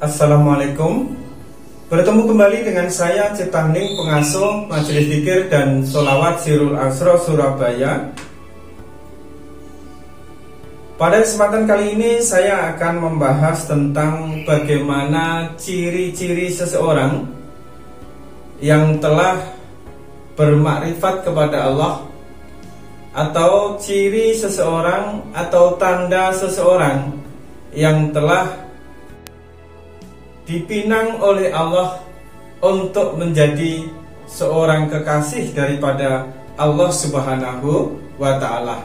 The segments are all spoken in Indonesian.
Assalamualaikum. Bertemu kembali dengan saya Ciptaning, pengasuh Majelis Dzikir dan Sholawat Sirul Asro Surabaya. Pada kesempatan kali ini saya akan membahas tentang bagaimana ciri-ciri seseorang yang telah bermakrifat kepada Allah, atau ciri seseorang atau tanda seseorang yang telah dipinang oleh Allah untuk menjadi seorang kekasih daripada Allah Subhanahu wa Ta'ala,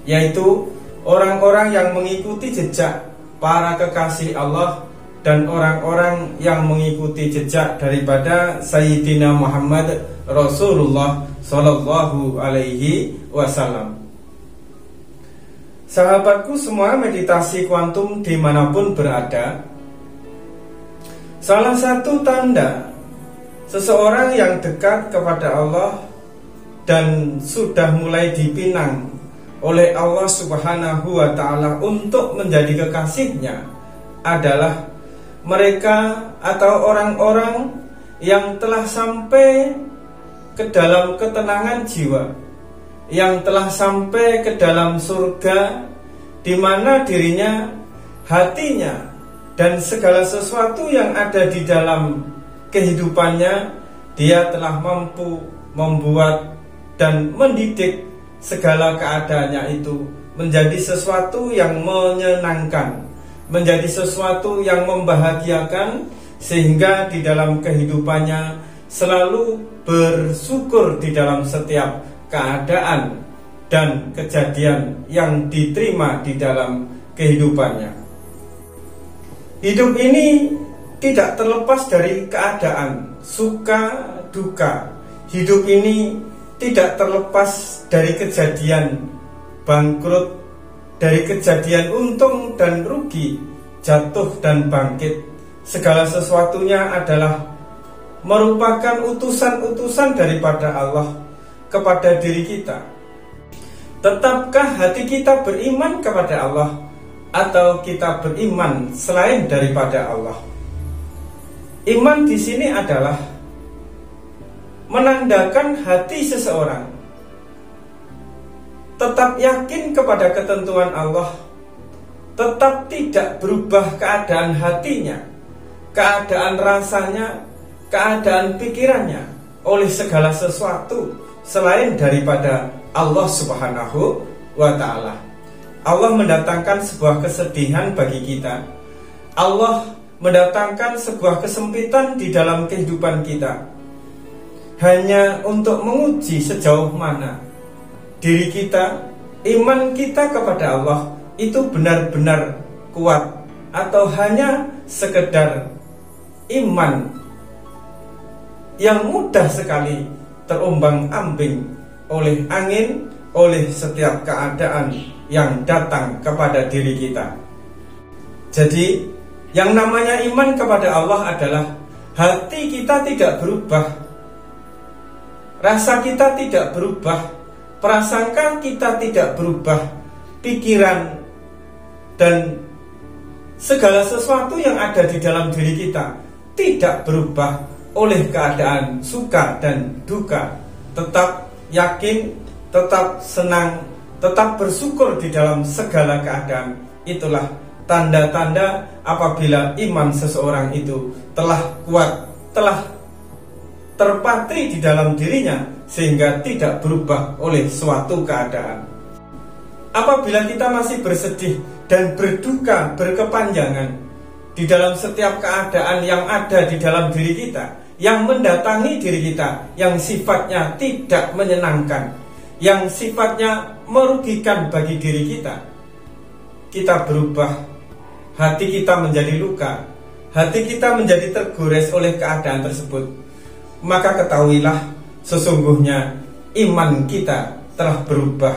yaitu orang-orang yang mengikuti jejak para kekasih Allah dan orang-orang yang mengikuti jejak daripada Sayyidina Muhammad Rasulullah Sallallahu Alaihi Wasallam. Sahabatku semua, meditasi kuantum dimanapun berada, salah satu tanda seseorang yang dekat kepada Allah dan sudah mulai dipinang oleh Allah Subhanahu wa Ta'ala untuk menjadi kekasihnya adalah mereka atau orang-orang yang telah sampai ke dalam ketenangan jiwa, yang telah sampai ke dalam surga, di mana dirinya, hatinya, dan segala sesuatu yang ada di dalam kehidupannya, dia telah mampu membuat dan mendidik segala keadaannya itu menjadi sesuatu yang menyenangkan, menjadi sesuatu yang membahagiakan, sehingga di dalam kehidupannya selalu bersyukur di dalam setiap keadaan dan kejadian yang diterima di dalam kehidupannya. Hidup ini tidak terlepas dari keadaan suka duka. Hidup ini tidak terlepas dari kejadian bangkrut, dari kejadian untung dan rugi, jatuh dan bangkit. Segala sesuatunya adalah merupakan utusan-utusan daripada Allah kepada diri kita. Tetapkah hati kita beriman kepada Allah, atau kita beriman selain daripada Allah? Iman di sini adalah menandakan hati seseorang tetap yakin kepada ketentuan Allah, tetap tidak berubah keadaan hatinya, keadaan rasanya, keadaan pikirannya oleh segala sesuatu selain daripada Allah Subhanahu wa Ta'ala. Allah mendatangkan sebuah kesedihan bagi kita. Allah mendatangkan sebuah kesempitan di dalam kehidupan kita, hanya untuk menguji sejauh mana diri kita, iman kita kepada Allah itu benar-benar kuat, atau hanya sekedar iman yang mudah sekali terombang-ambing oleh angin, oleh setiap keadaan yang datang kepada diri kita. Jadi yang namanya iman kepada Allah adalah hati kita tidak berubah, rasa kita tidak berubah, prasangka kita tidak berubah, pikiran dan segala sesuatu yang ada di dalam diri kita tidak berubah oleh keadaan suka dan duka. Tetap yakin, tetap senang, tetap bersyukur di dalam segala keadaan. Itulah tanda-tanda apabila iman seseorang itu telah kuat, telah terpatri di dalam dirinya, sehingga tidak berubah oleh suatu keadaan. Apabila kita masih bersedih dan berduka berkepanjangan di dalam setiap keadaan yang ada di dalam diri kita, yang mendatangi diri kita, yang sifatnya tidak menyenangkan, yang sifatnya merugikan bagi diri kita, kita berubah, hati kita menjadi luka, hati kita menjadi tergores oleh keadaan tersebut, maka ketahuilah sesungguhnya iman kita telah berubah,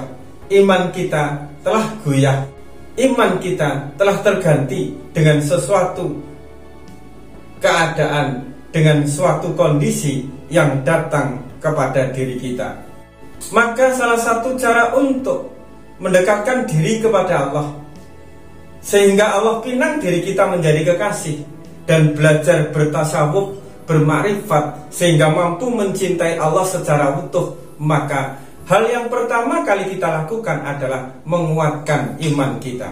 iman kita telah goyah, iman kita telah terganti dengan sesuatu keadaan, dengan suatu kondisi yang datang kepada diri kita. Maka salah satu cara untuk mendekatkan diri kepada Allah, sehingga Allah pinang diri kita menjadi kekasih dan belajar bertasawuf, bermakrifat sehingga mampu mencintai Allah secara utuh, maka hal yang pertama kali kita lakukan adalah menguatkan iman kita.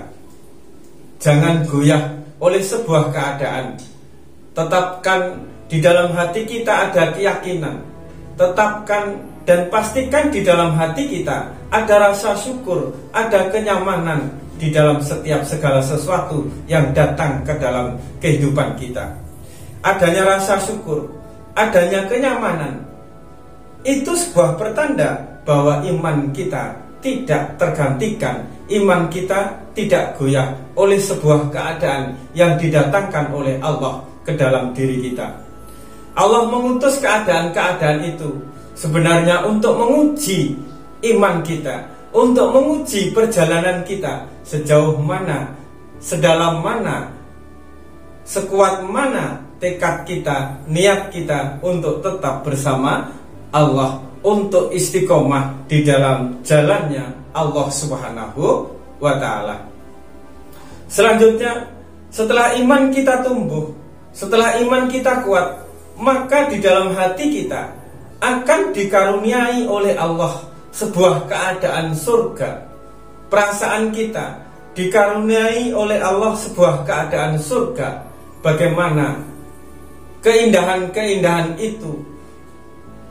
Jangan goyah oleh sebuah keadaan. Tetapkan di dalam hati kita ada keyakinan. Tetapkan dan pastikan di dalam hati kita ada rasa syukur, ada kenyamanan di dalam setiap segala sesuatu yang datang ke dalam kehidupan kita. Adanya rasa syukur, adanya kenyamanan, itu sebuah pertanda bahwa iman kita tidak tergantikan, iman kita tidak goyah oleh sebuah keadaan yang didatangkan oleh Allah ke dalam diri kita. Allah mengutus keadaan-keadaan itu sebenarnya untuk menguji iman kita, untuk menguji perjalanan kita, sejauh mana, sedalam mana, sekuat mana tekad kita, niat kita untuk tetap bersama Allah, untuk istiqomah di dalam jalannya Allah Subhanahu wa ta'ala. Selanjutnya, setelah iman kita tumbuh, setelah iman kita kuat, maka di dalam hati kita akan dikaruniai oleh Allah sebuah keadaan surga. Perasaan kita dikaruniai oleh Allah sebuah keadaan surga. Bagaimana keindahan-keindahan itu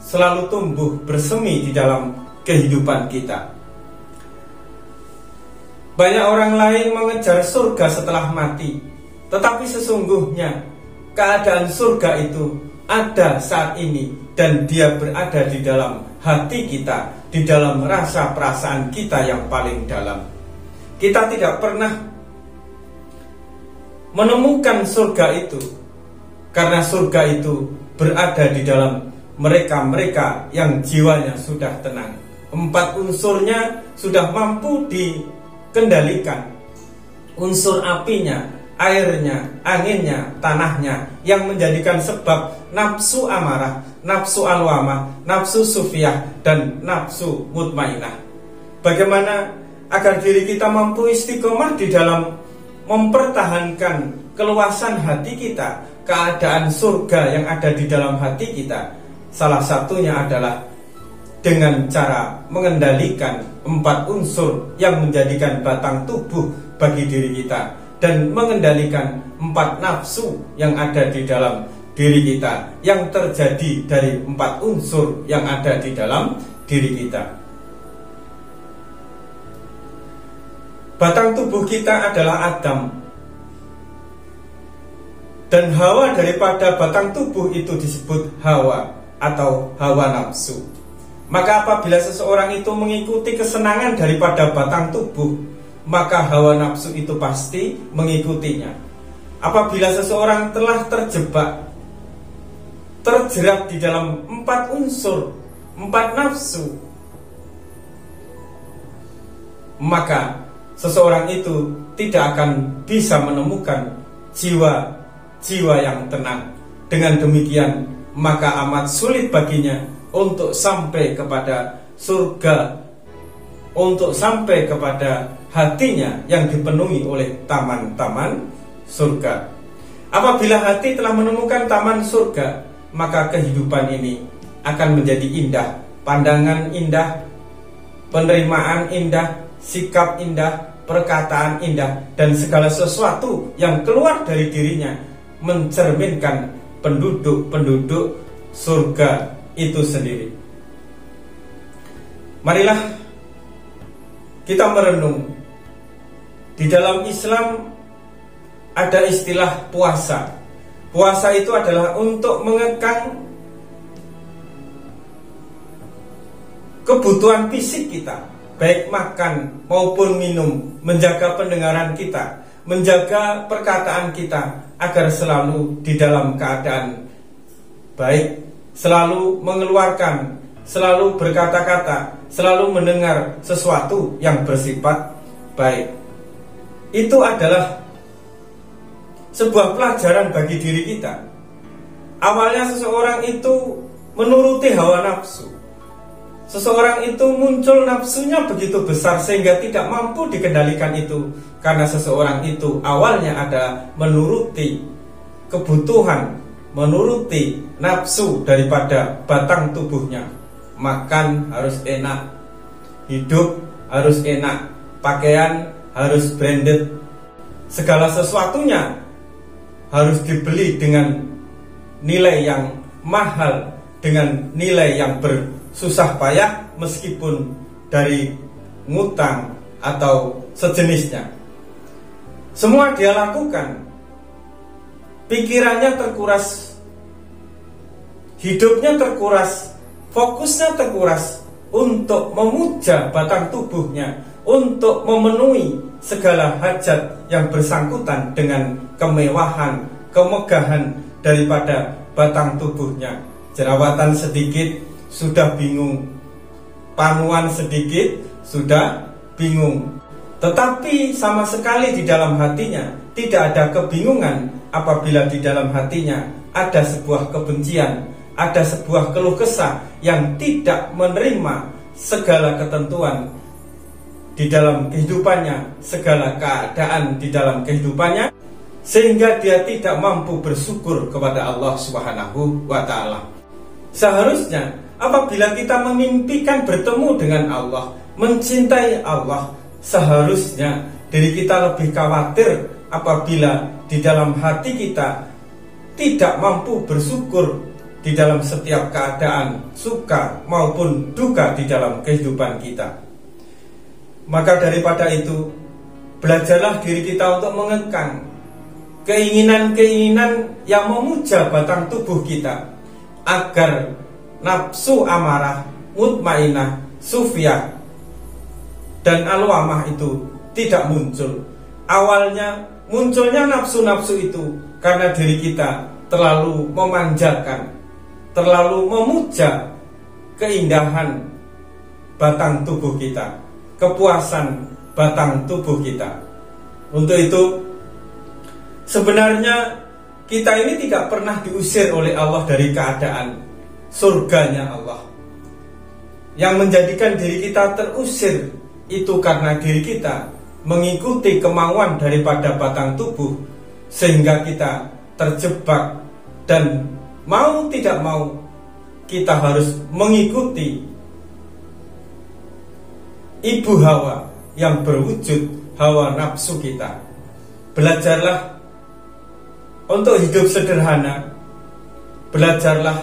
selalu tumbuh bersemi di dalam kehidupan kita. Banyak orang lain mengejar surga setelah mati, tetapi sesungguhnya keadaan surga itu ada saat ini, dan dia berada di dalam hati kita, di dalam rasa perasaan kita yang paling dalam. Kita tidak pernah menemukan surga itu, karena surga itu berada di dalam mereka-mereka yang jiwanya sudah tenang. 4 unsurnya sudah mampu dikendalikan. Unsur apinya, airnya, anginnya, tanahnya, yang menjadikan sebab nafsu amarah, nafsu alwamah, nafsu sufiyah, dan nafsu mutmainah. Bagaimana agar diri kita mampu istiqomah di dalam mempertahankan keluasan hati kita, keadaan surga yang ada di dalam hati kita? Salah satunya adalah dengan cara mengendalikan 4 unsur yang menjadikan batang tubuh bagi diri kita, dan mengendalikan 4 nafsu yang ada di dalam diri kita, yang terjadi dari 4 unsur yang ada di dalam diri kita. Batang tubuh kita adalah Adam, dan hawa daripada batang tubuh itu disebut Hawa atau hawa nafsu. Maka apabila seseorang itu mengikuti kesenangan daripada batang tubuh, maka hawa nafsu itu pasti mengikutinya. Apabila seseorang telah terjerat di dalam 4 unsur, 4 nafsu, maka seseorang itu tidak akan bisa menemukan jiwa yang tenang. Dengan demikian, maka amat sulit baginya untuk sampai kepada surga, untuk sampai kepada hatinya yang dipenuhi oleh taman-taman surga. Apabila hati telah menemukan taman surga, maka kehidupan ini akan menjadi indah, pandangan indah, penerimaan indah, sikap indah, perkataan indah, dan segala sesuatu yang keluar dari dirinya mencerminkan penduduk-penduduk surga itu sendiri. Marilah kita merenung. Di dalam Islam ada istilah puasa. Puasa itu adalah untuk mengekang kebutuhan fisik kita, baik makan maupun minum, menjaga pendengaran kita, menjaga perkataan kita agar selalu di dalam keadaan baik, selalu mengeluarkan, selalu berkata-kata, selalu mendengar sesuatu yang bersifat baik. Itu adalah sebuah pelajaran bagi diri kita. Awalnya seseorang itu menuruti hawa nafsu. Seseorang itu muncul nafsunya begitu besar sehingga tidak mampu dikendalikan itu, karena seseorang itu awalnya ada menuruti kebutuhan, menuruti nafsu daripada batang tubuhnya. Makan harus enak, hidup harus enak, pakaian harus branded, segala sesuatunya harus dibeli dengan nilai yang mahal, dengan nilai yang bersusah payah, meskipun dari ngutang atau sejenisnya. Semua dia lakukan, pikirannya terkuras, hidupnya terkuras, fokusnya terkuras untuk memuja batang tubuhnya, untuk memenuhi segala hajat yang bersangkutan dengan kemewahan, kemegahan daripada batang tubuhnya. Jerawatan sedikit sudah bingung, panuan sedikit sudah bingung. Tetapi sama sekali di dalam hatinya tidak ada kebingungan apabila di dalam hatinya ada sebuah kebencian, ada sebuah keluh kesah yang tidak menerima segala ketentuan di dalam kehidupannya, segala keadaan di dalam kehidupannya, sehingga dia tidak mampu bersyukur kepada Allah Subhanahu wa Ta'ala. Seharusnya apabila kita memimpikan bertemu dengan Allah, mencintai Allah, seharusnya diri kita lebih khawatir apabila di dalam hati kita tidak mampu bersyukur di dalam setiap keadaan, suka maupun duka di dalam kehidupan kita. Maka daripada itu, belajarlah diri kita untuk mengekang keinginan-keinginan yang memuja batang tubuh kita, agar nafsu amarah, mutmainah, sufiyah, dan alwamah itu tidak muncul. Awalnya munculnya nafsu-nafsu itu karena diri kita terlalu memanjakan, terlalu memuja keindahan batang tubuh kita, kepuasan batang tubuh kita. Untuk itu, sebenarnya kita ini tidak pernah diusir oleh Allah dari keadaan surganya Allah. Yang menjadikan diri kita terusir itu karena diri kita mengikuti kemauan daripada batang tubuh, sehingga kita terjebak, dan mau tidak mau kita harus mengikuti ibu hawa yang berwujud hawa nafsu kita. Belajarlah untuk hidup sederhana, belajarlah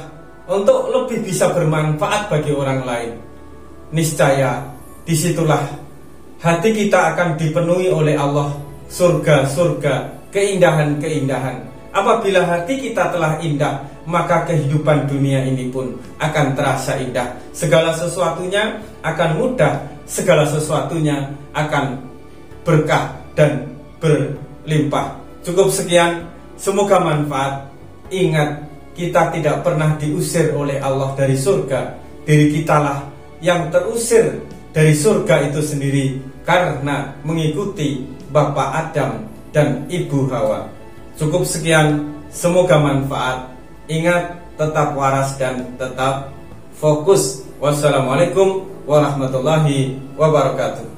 untuk lebih bisa bermanfaat bagi orang lain. Niscaya disitulah hati kita akan dipenuhi oleh Allah, surga-surga, keindahan-keindahan. Apabila hati kita telah indah, maka kehidupan dunia ini pun akan terasa indah. Segala sesuatunya akan mudah, segala sesuatunya akan berkah dan berlimpah. Cukup sekian, semoga manfaat. Ingat, kita tidak pernah diusir oleh Allah dari surga. Diri kitalah yang terusir dari surga itu sendiri karena mengikuti Bapak Adam dan Ibu Hawa. Cukup sekian, semoga manfaat. Ingat, tetap waras dan tetap fokus. Wassalamualaikum warahmatullahi wabarakatuh.